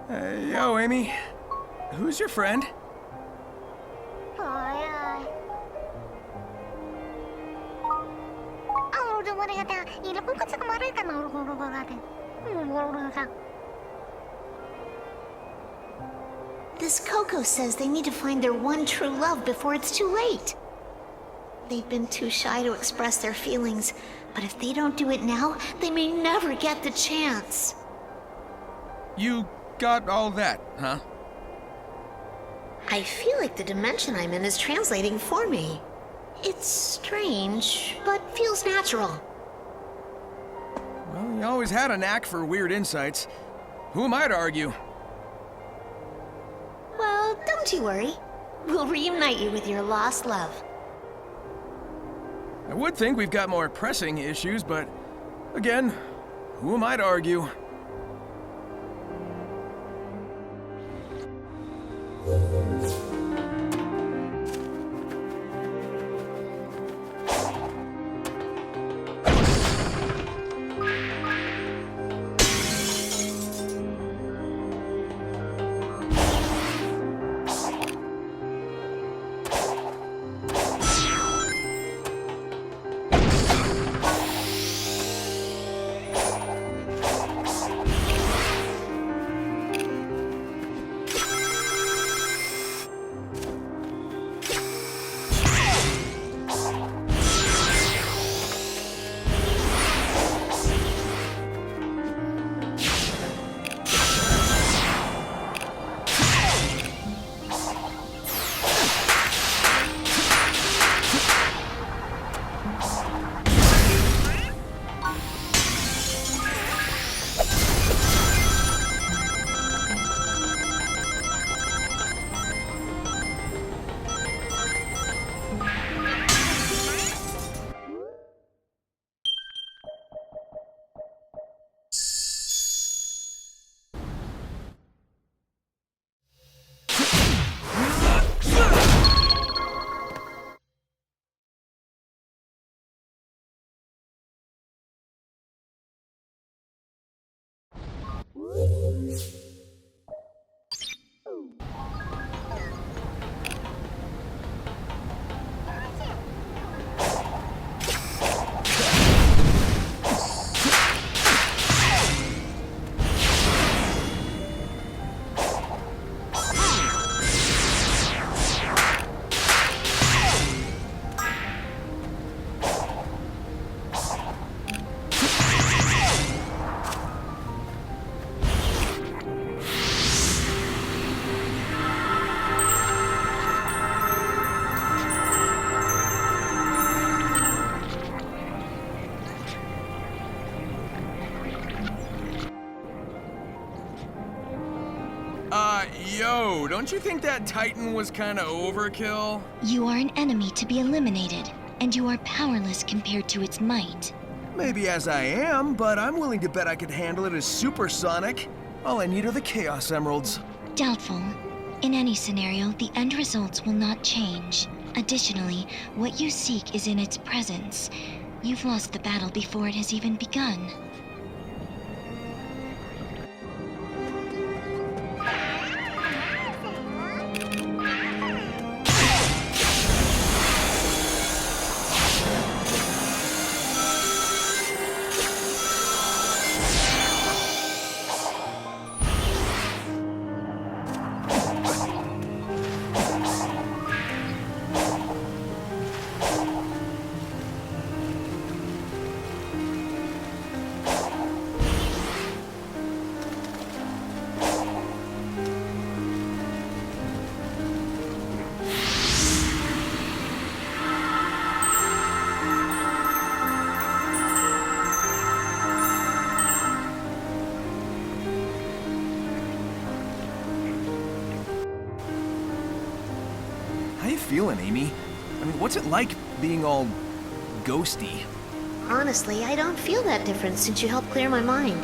Yo, Amy. Who's your friend? This Coco says they need to find their one true love before it's too late. They've been too shy to express their feelings, but if they don't do it now, they may never get the chance. You got all that, huh? I feel like the dimension I'm in is translating for me. It's strange, but feels natural. Well, you always had a knack for weird insights. Who am I to argue? Well, don't you worry. We'll reunite you with your lost love. I would think we've got more pressing issues, but again, who am I to argue? Yo, don't you think that Titan was kinda overkill? You are an enemy to be eliminated, and you are powerless compared to its might. Maybe as I am, but I'm willing to bet I could handle it as supersonic. All I need are the Chaos Emeralds. Doubtful. In any scenario, the end results will not change. Additionally, what you seek is in its presence. You've lost the battle before it has even begun. How you feeling, Amy? I mean, what's it like being all ghosty? Honestly, I don't feel that different since you helped clear my mind.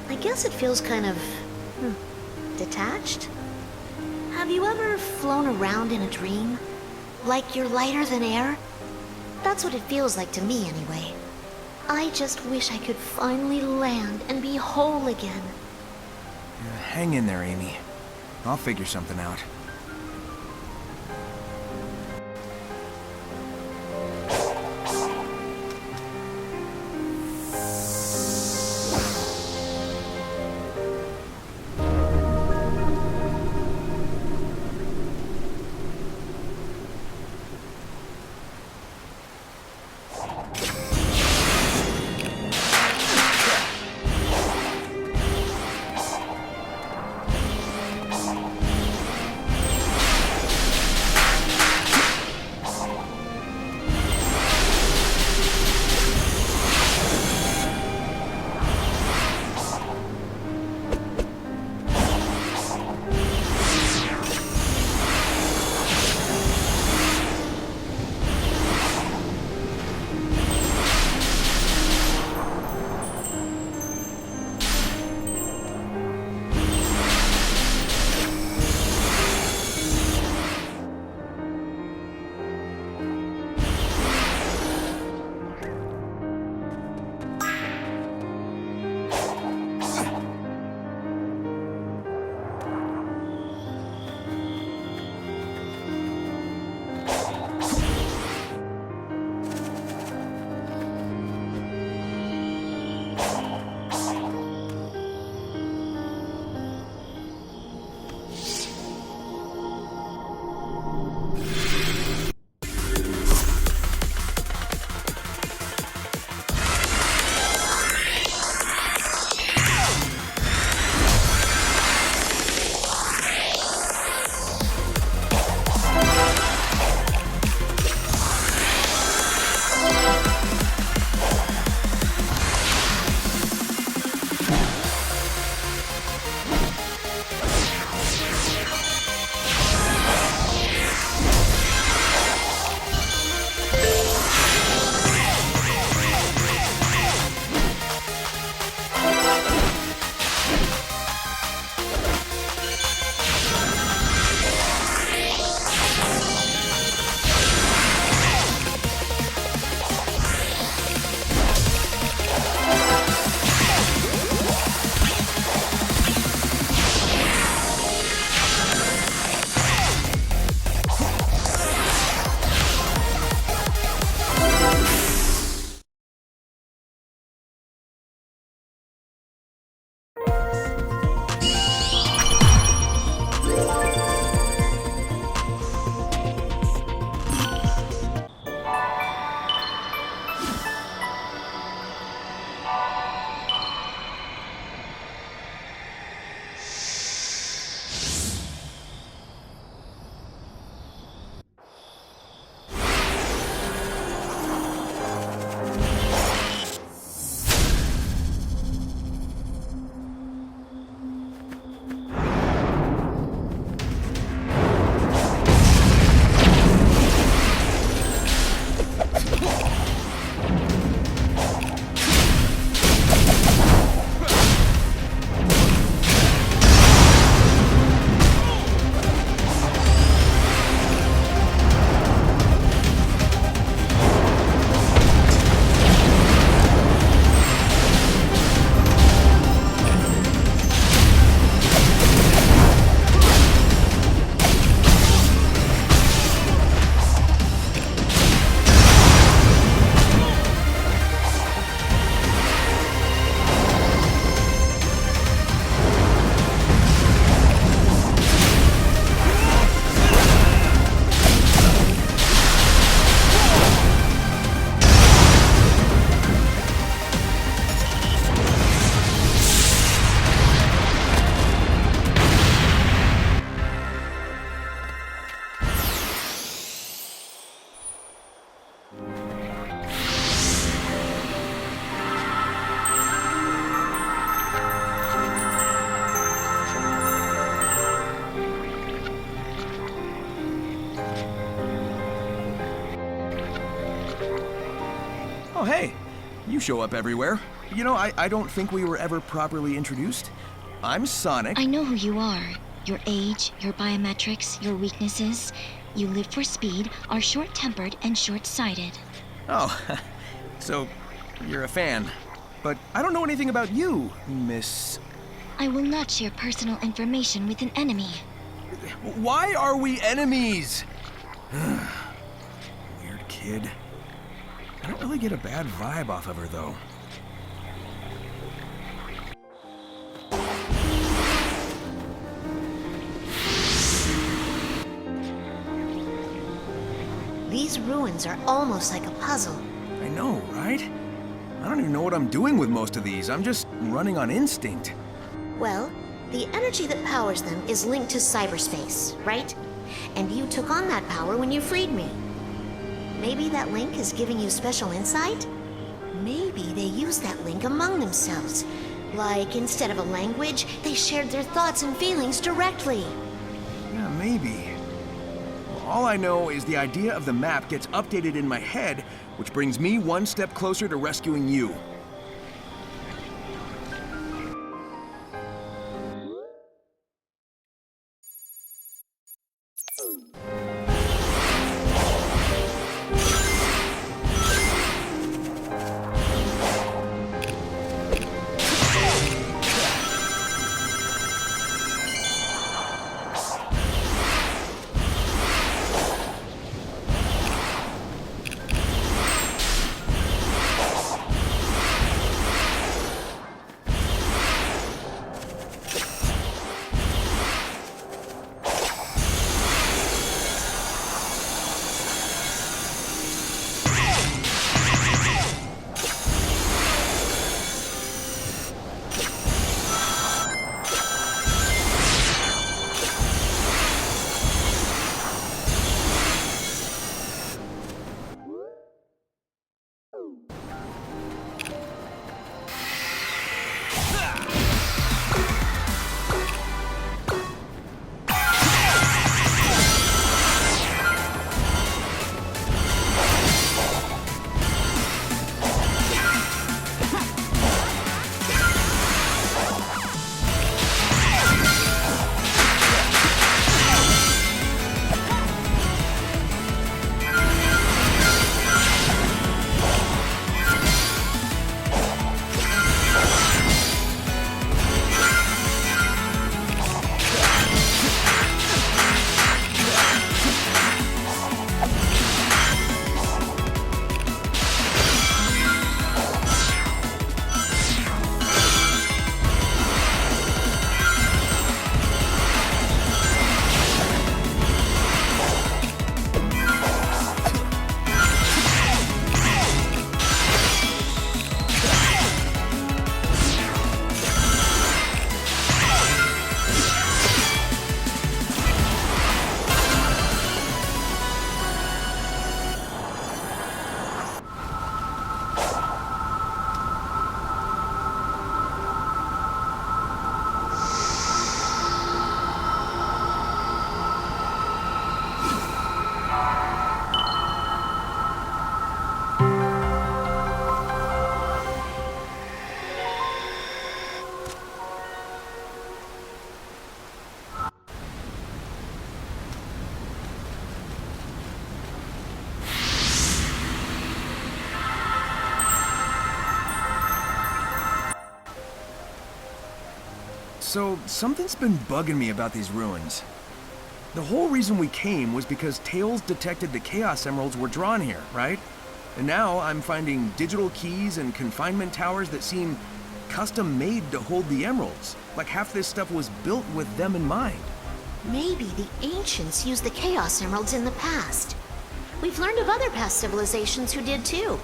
I guess it feels kind of... detached? Have you ever flown around in a dream? Like you're lighter than air? That's what it feels like to me, anyway. I just wish I could finally land and be whole again. Hang in there, Amy. I'll figure something out. Oh, hey, you show up everywhere. You know, I don't think we were ever properly introduced. I'm Sonic. I know who you are. Your age, your biometrics, your weaknesses. You live for speed, are short-tempered and short-sighted. Oh, so you're a fan. But I don't know anything about you, Miss I will not share personal information with an enemy. Why are we enemies? Weird kid. I don't really get a bad vibe off of her, though. These ruins are almost like a puzzle. I know, right? I don't even know what I'm doing with most of these. I'm just running on instinct. Well, the energy that powers them is linked to cyberspace, right? And you took on that power when you freed me. Maybe that link is giving you special insight? Maybe they use that link among themselves. Like, instead of a language, they shared their thoughts and feelings directly. Yeah, maybe. Well, all I know is the idea of the map gets updated in my head, which brings me one step closer to rescuing you. So, something's been bugging me about these ruins. The whole reason we came was because Tails detected the Chaos Emeralds were drawn here, right? And now I'm finding digital keys and confinement towers that seem custom-made to hold the emeralds. Like half this stuff was built with them in mind. Maybe the ancients used the Chaos Emeralds in the past. We've learned of other past civilizations who did too.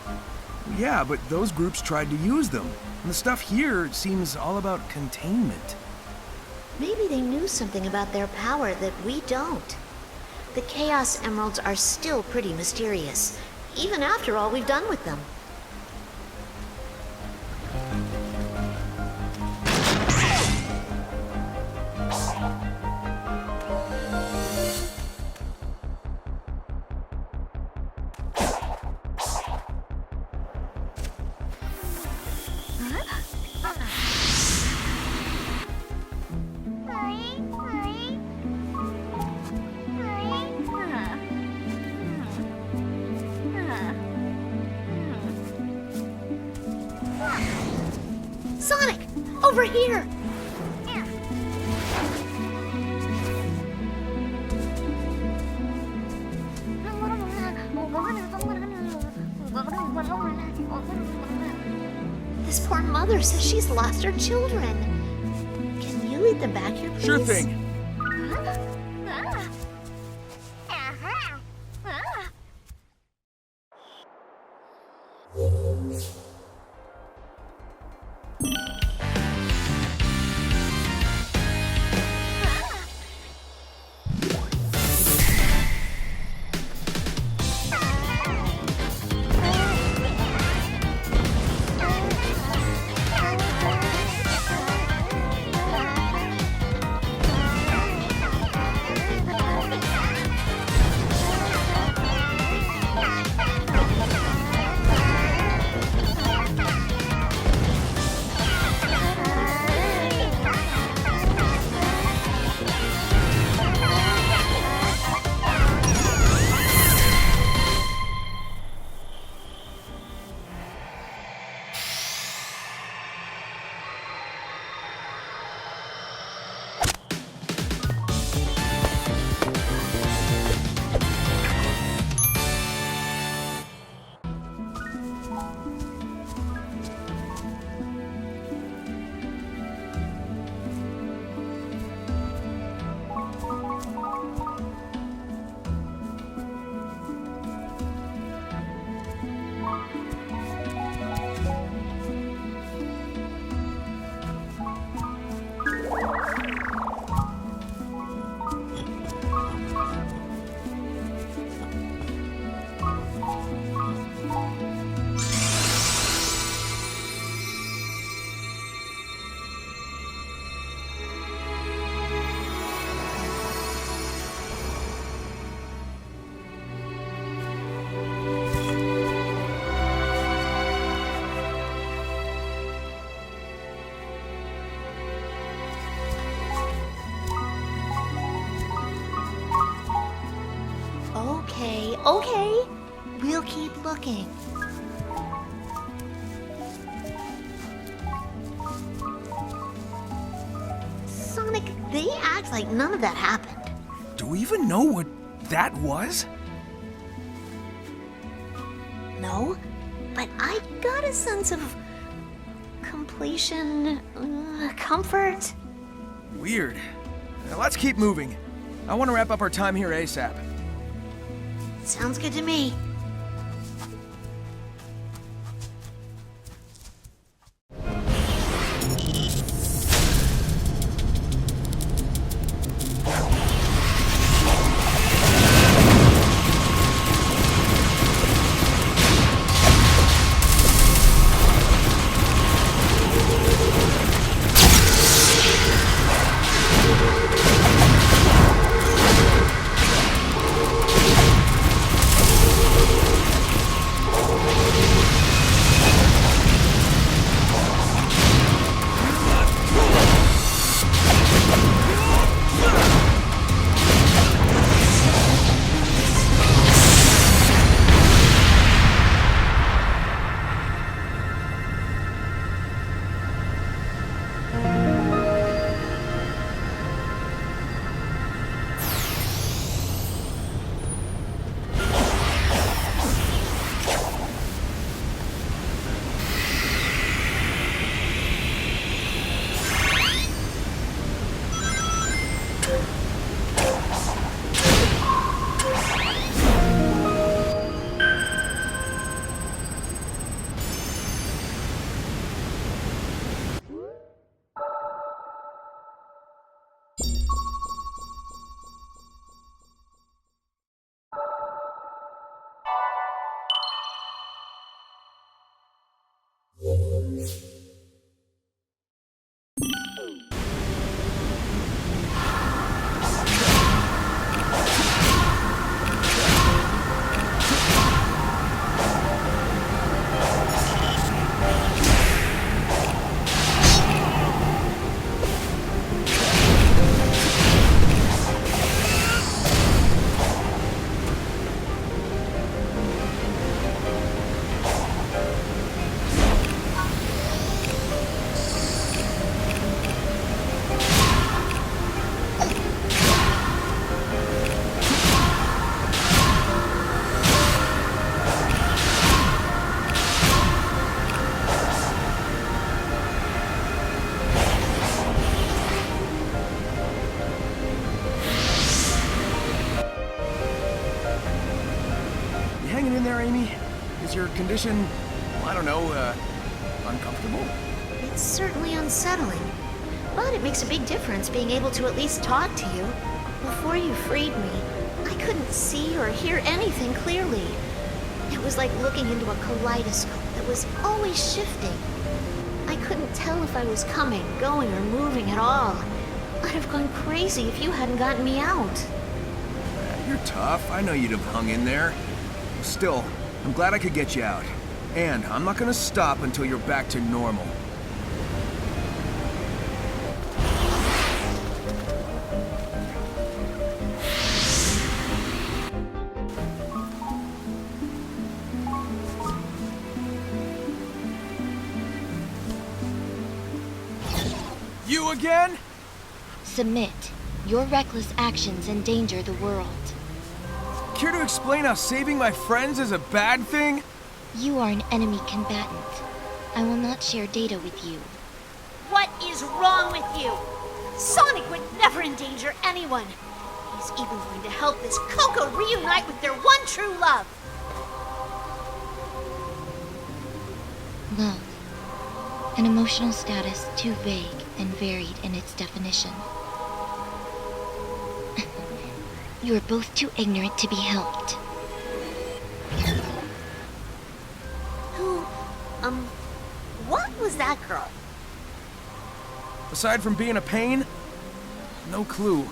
Yeah, but those groups tried to use them. And the stuff here seems all about containment. Maybe they knew something about their power that we don't. The Chaos Emeralds are still pretty mysterious, even after all we've done with them. Sonic! Over here! poor mother says she's lost her children. Can you lead them back here, please? Sure thing. Okay. We'll keep looking. Sonic, they act like none of that happened. Do we even know what that was? No, but I got a sense of completion, comfort. Weird. Now let's keep moving. I want to wrap up our time here ASAP. Sounds good to me. Amy? Is your condition, I don't know, uncomfortable? It's certainly unsettling. But it makes a big difference being able to at least talk to you. Before you freed me, I couldn't see or hear anything clearly. It was like looking into a kaleidoscope that was always shifting. I couldn't tell if I was coming, going, or moving at all. I'd have gone crazy if you hadn't gotten me out. You're tough. I know you'd have hung in there. Still, I'm glad I could get you out. And I'm not gonna stop until you're back to normal. You again? Submit. Your reckless actions endanger the world. Care to explain how saving my friends is a bad thing? You are an enemy combatant. I will not share data with you. What is wrong with you? Sonic would never endanger anyone. He's even going to help this Coco reunite with their one true love. Love. An emotional status too vague and varied in its definition. You are both too ignorant to be helped. What was that girl? Aside from being a pain, no clue.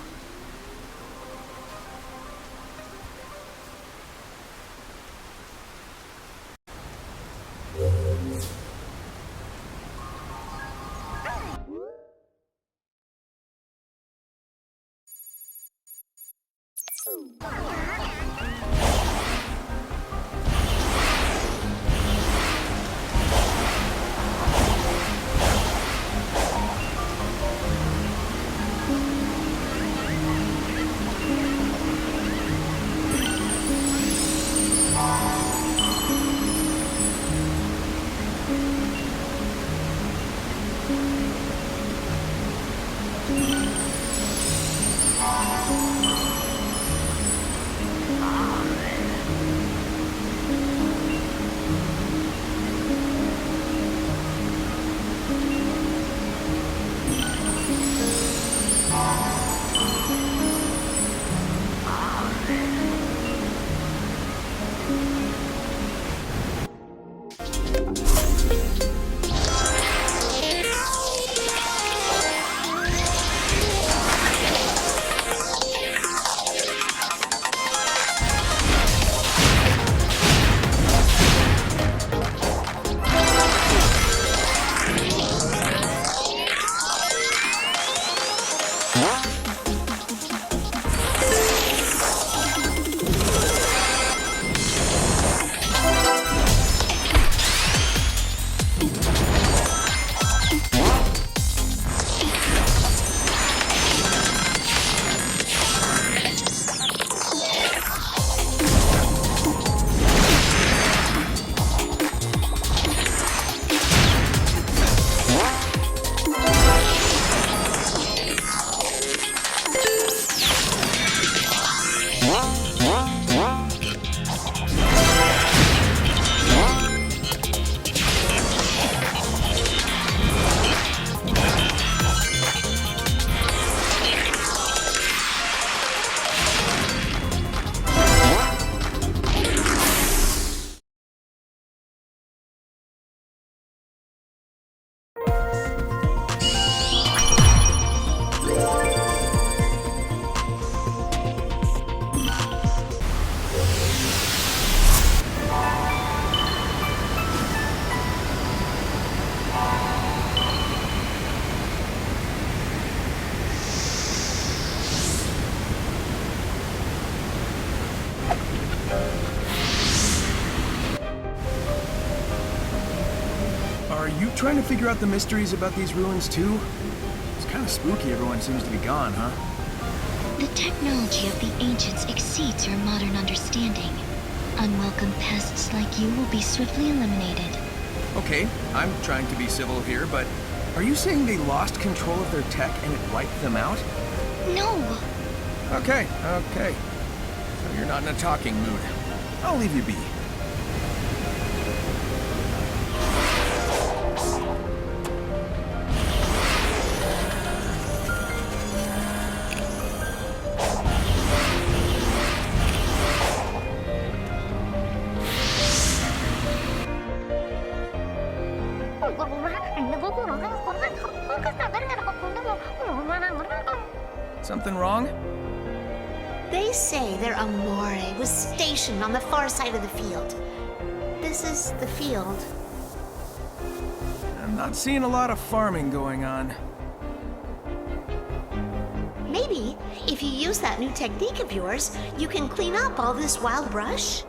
Are you trying to figure out the mysteries about these ruins too? It's kind of spooky everyone seems to be gone, huh? The technology of the ancients exceeds your modern understanding. Unwelcome pests like you will be swiftly eliminated. Okay, I'm trying to be civil here, but are you saying they lost control of their tech and it wiped them out? No! Okay. So you're not in a talking mood. I'll leave you be. Something wrong? They say their Amore was stationed on the far side of the field. This is the field. I'm not seeing a lot of farming going on. Maybe, if you use that new technique of yours, you can clean up all this wild brush?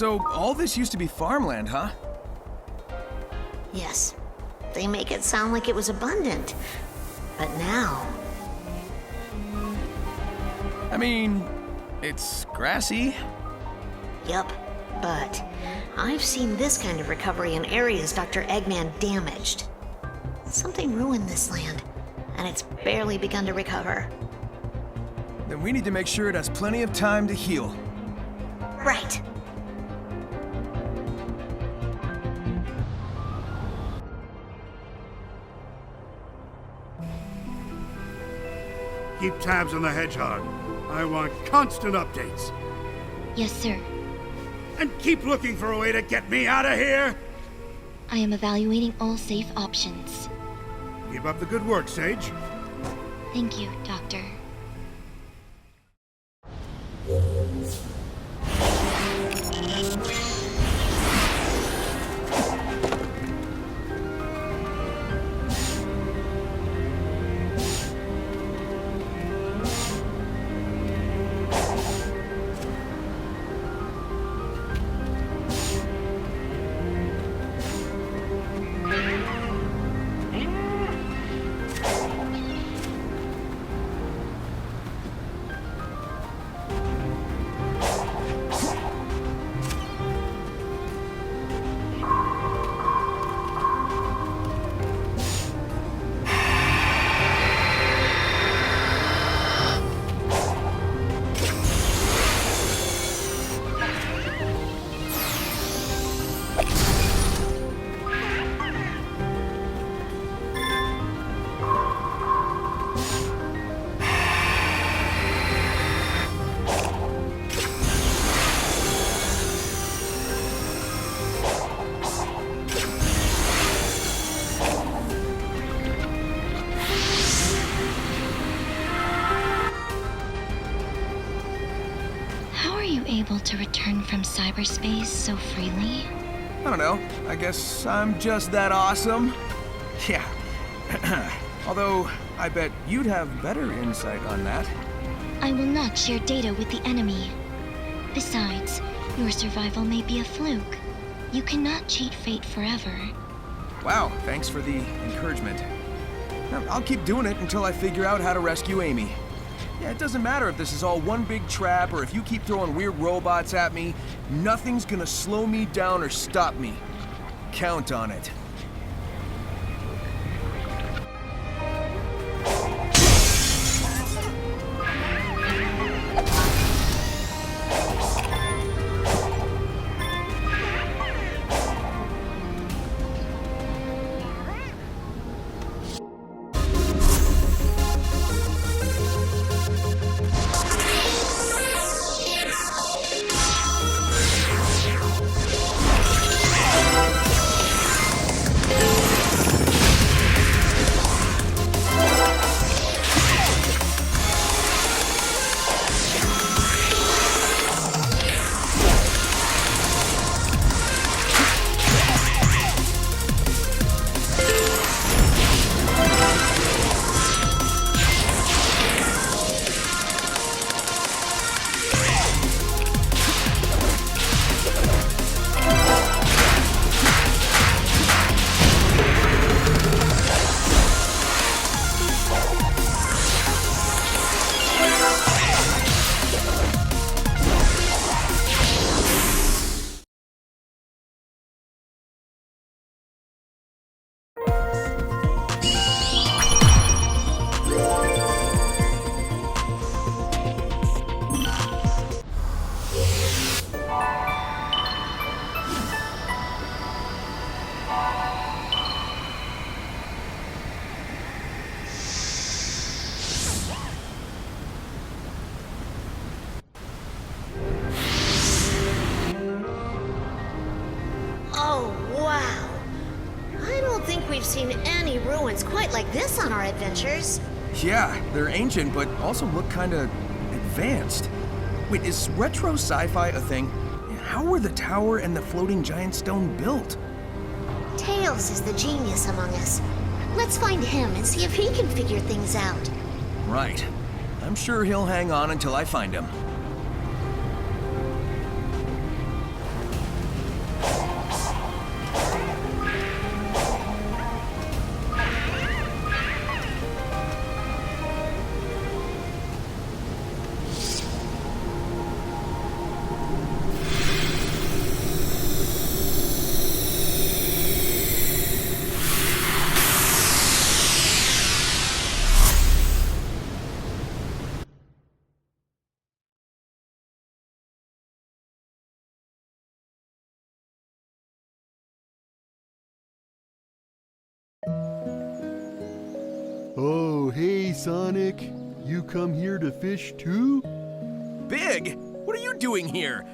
So, all this used to be farmland, huh? Yes. They make it sound like it was abundant. But now... I mean, it's grassy. Yup. But I've seen this kind of recovery in areas Dr. Eggman damaged. Something ruined this land, and it's barely begun to recover. Then we need to make sure it has plenty of time to heal. Right. Keep tabs on the hedgehog. I want constant updates. Yes, sir. And keep looking for a way to get me out of here! I am evaluating all safe options. Keep up the good work, Sage. Thank you, Doctor. able to return from cyberspace so freely? I don't know. I guess I'm just that awesome. Yeah. Although, I bet you'd have better insight on that. I will not share data with the enemy. Besides, your survival may be a fluke. You cannot cheat fate forever. Wow, thanks for the encouragement. I'll keep doing it until I figure out how to rescue Amy. Yeah, it doesn't matter if this is all one big trap or if you keep throwing weird robots at me. Nothing's gonna slow me down or stop me. Count on it. We've seen any ruins quite like this on our adventures. Yeah, they're ancient, but also look kinda advanced. Wait, is retro sci-fi a thing? How were the tower and the floating giant stone built? Tails is the genius among us. Let's find him and see if he can figure things out. Right. I'm sure he'll hang on until I find him. Oh, hey, Sonic. You come here to fish too? Big? What are you doing here?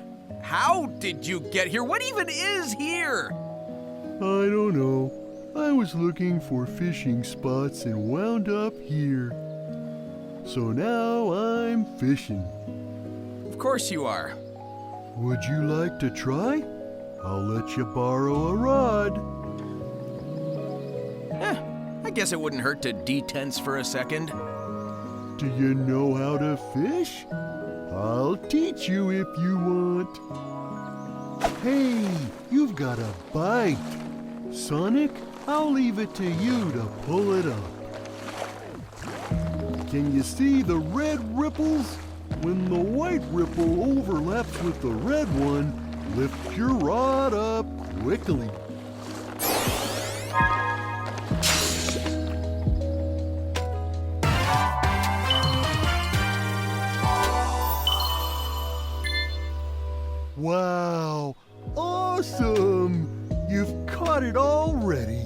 How did you get here? What even is here? I don't know. I was looking for fishing spots and wound up here. So now I'm fishing. Of course you are. Would you like to try? I'll let you borrow a rod. I guess it wouldn't hurt to detense for a second. Do you know how to fish? I'll teach you if you want. Hey, you've got a bite. Sonic, I'll leave it to you to pull it up. Can you see the red ripples? When the white ripple overlaps with the red one, lift your rod up quickly. Wow, awesome! You've caught it already.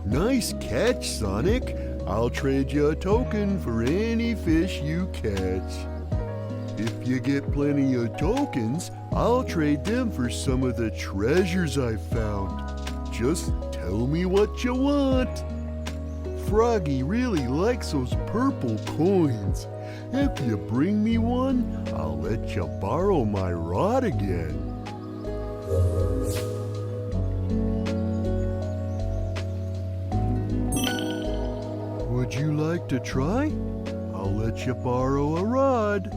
Nice catch, Sonic. I'll trade you a token for any fish you catch. If you get plenty of tokens, I'll trade them for some of the treasures I found. Just tell me what you want. Froggy really likes those purple coins. If you bring me one, I'll let you borrow my rod again. Would you like to try? I'll let you borrow a rod.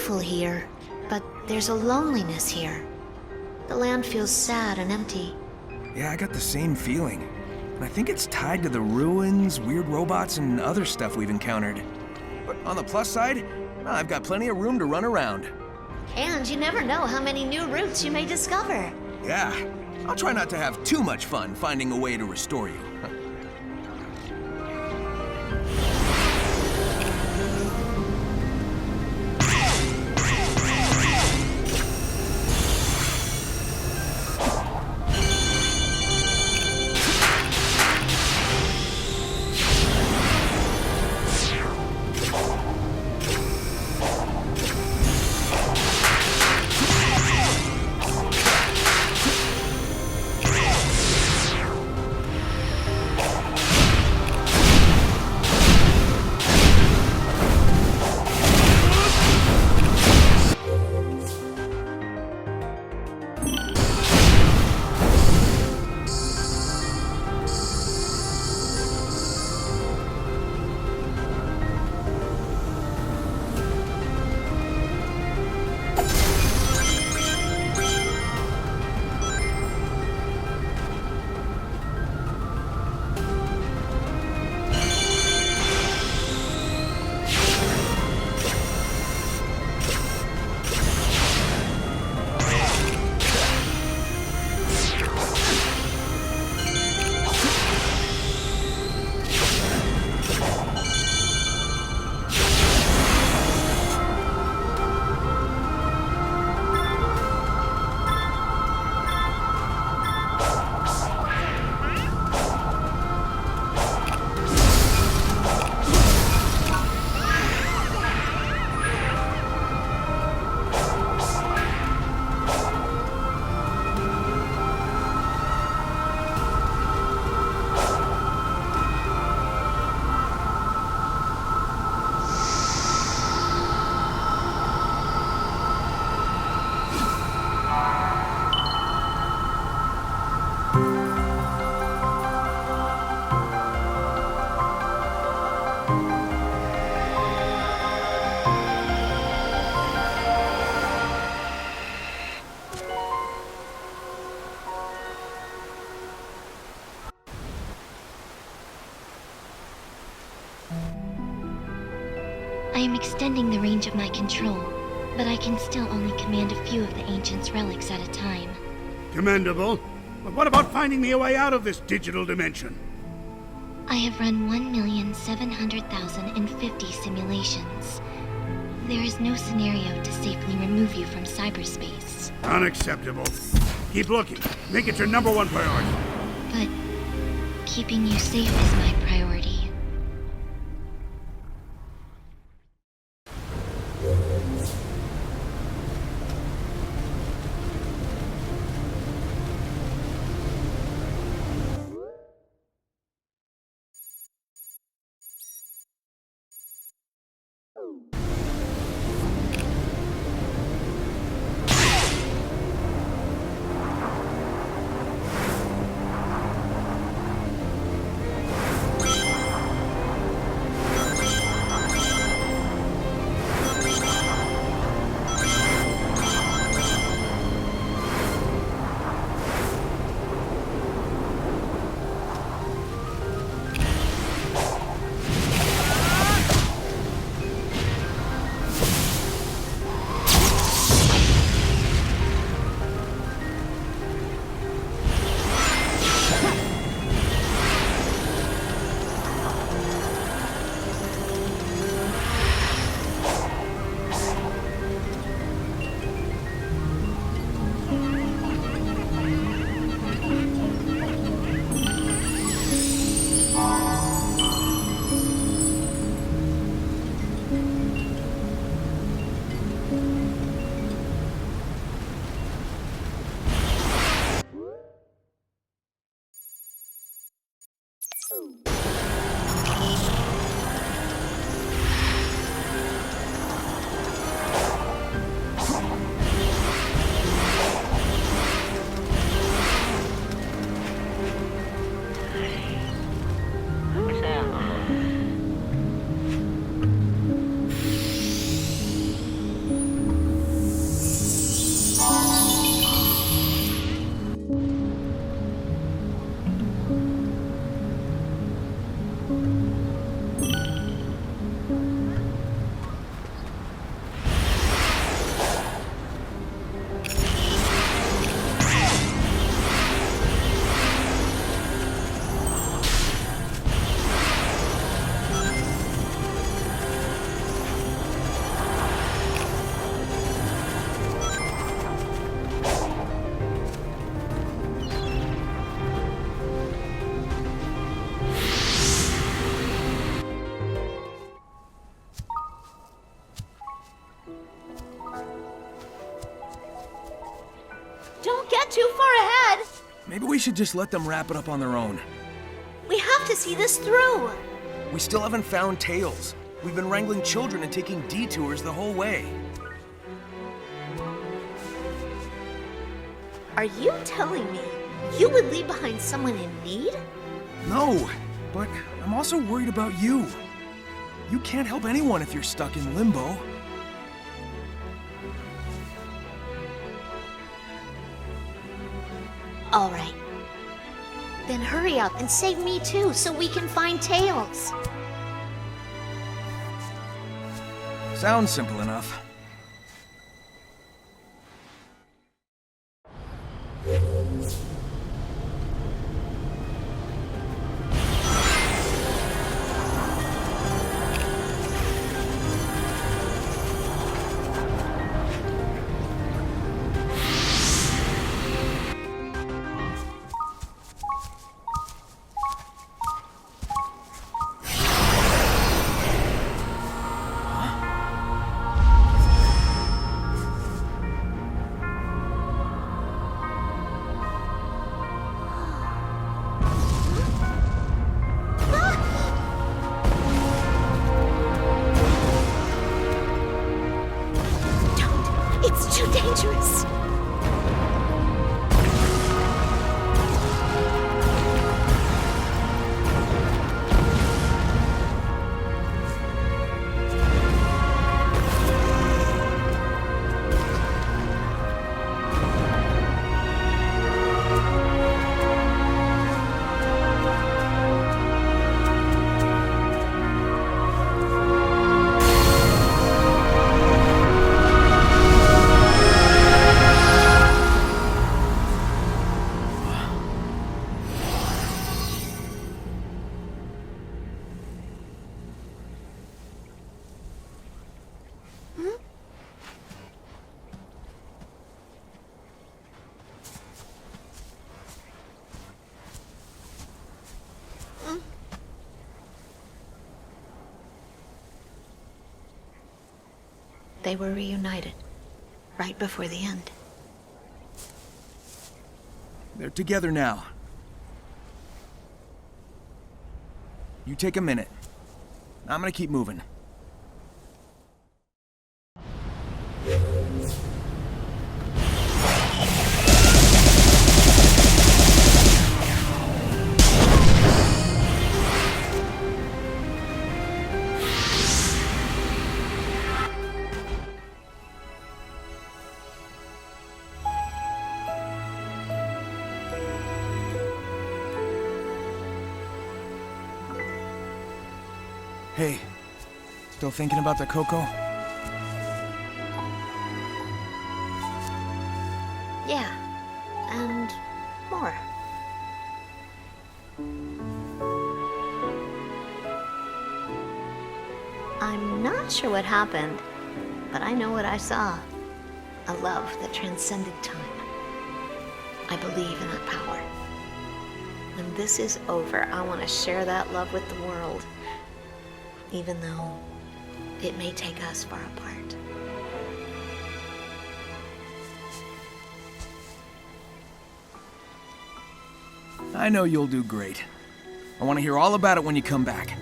beautiful here, but there's a loneliness here. The land feels sad and empty. Yeah, I got the same feeling. And I think it's tied to the ruins, weird robots, and other stuff we've encountered. But on the plus side, I've got plenty of room to run around. And you never know how many new routes you may discover. Yeah, I'll try not to have too much fun finding a way to restore you. I am extending the range of my control, but I can still only command a few of the Ancient's relics at a time. Commendable. But what about finding me a way out of this digital dimension? I have run 1,700,050 simulations. There is no scenario to safely remove you from cyberspace. Unacceptable. Keep looking. Make it your #1 priority. But keeping you safe is my priority. too far ahead. Maybe we should just let them wrap it up on their own. We have to see this through. We still haven't found Tails. We've been wrangling children and taking detours the whole way. Are you telling me you would leave behind someone in need? No, but I'm also worried about you. You can't help anyone if you're stuck in limbo. All right. Then hurry up and save me too, so we can find Tails. Sounds simple enough. It's too dangerous. They were reunited, right before the end. They're together now. You take a minute. I'm gonna keep moving. Hey, still thinking about the Coco? Yeah, and more. I'm not sure what happened, but I know what I saw. A love that transcended time. I believe in that power. When this is over, I want to share that love with the world. Even though it may take us far apart. I know you'll do great. I want to hear all about it when you come back.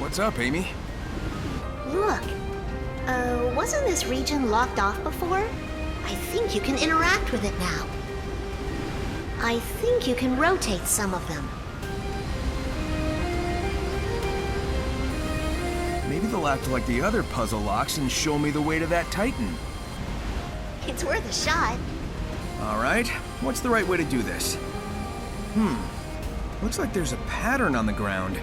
What's up, Amy? Look, wasn't this region locked off before? I think you can interact with it now. I think you can rotate some of them. Maybe they'll act like the other puzzle locks and show me the way to that Titan. It's worth a shot. All right, what's the right way to do this? Looks like there's a pattern on the ground.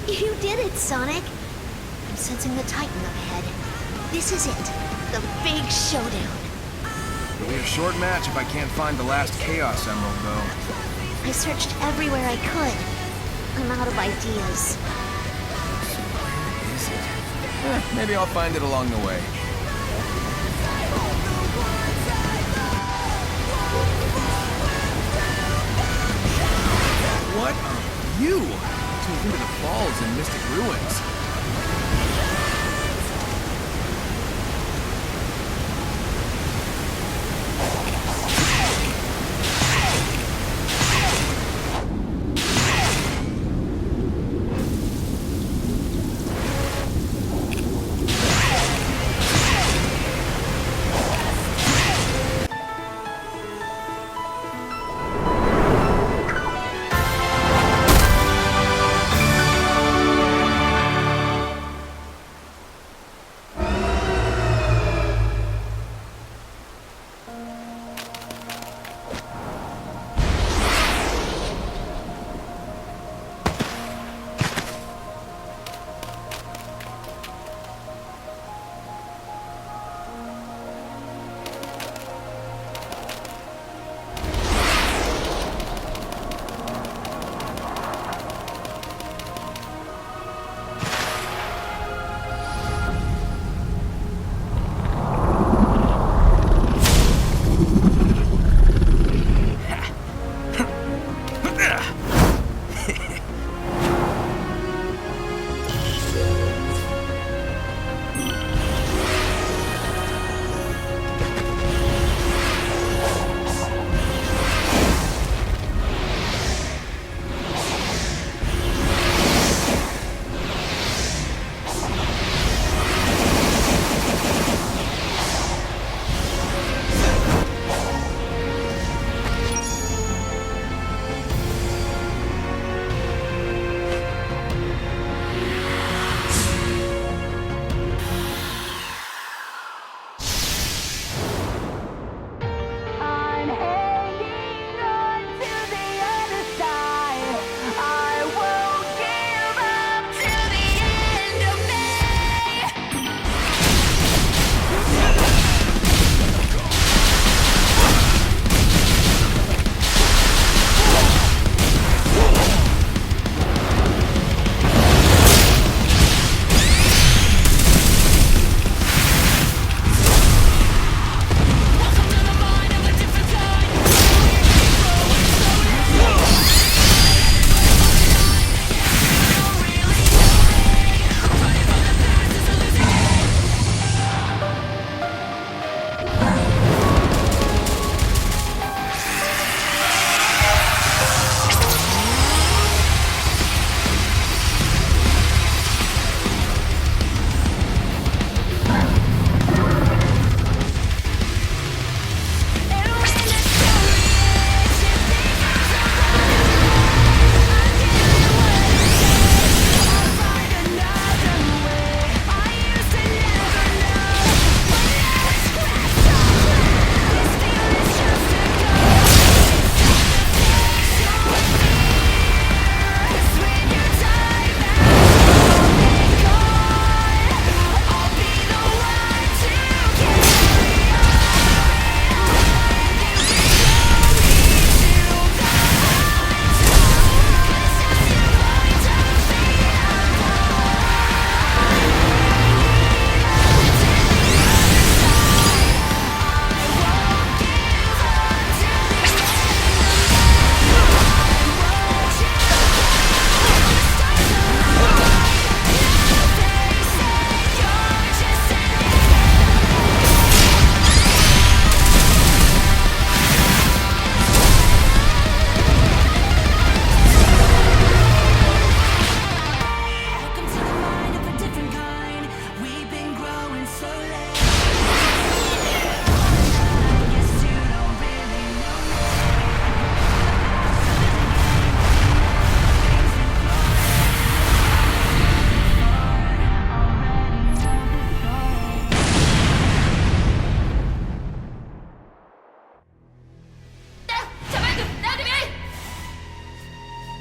You did it, Sonic! I'm sensing the Titan up ahead. This is it. The big showdown. It'll be a short match if I can't find the last Chaos Emerald, though. I searched everywhere I could. I'm out of ideas. Where is it? Maybe I'll find it along the way. What are you? Sneak into the falls and Mystic Ruins.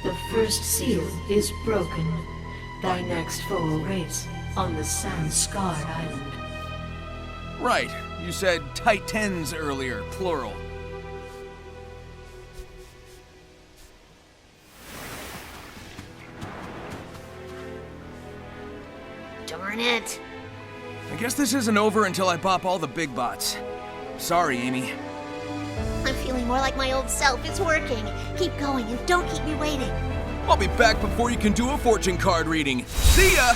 The first seal is broken. Thy next foe awaits on the sand-scarred island. Right. You said Titans earlier, plural. Darn it. I guess this isn't over until I pop all the big bots. Sorry, Amy. I'm feeling more like my old self. It's working. Keep going and don't keep me waiting. I'll be back before you can do a fortune card reading. See ya!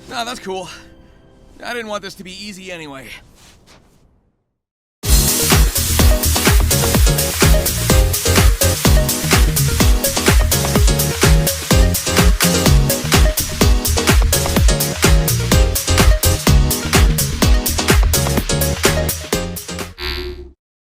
Nah, that's cool. I didn't want this to be easy anyway.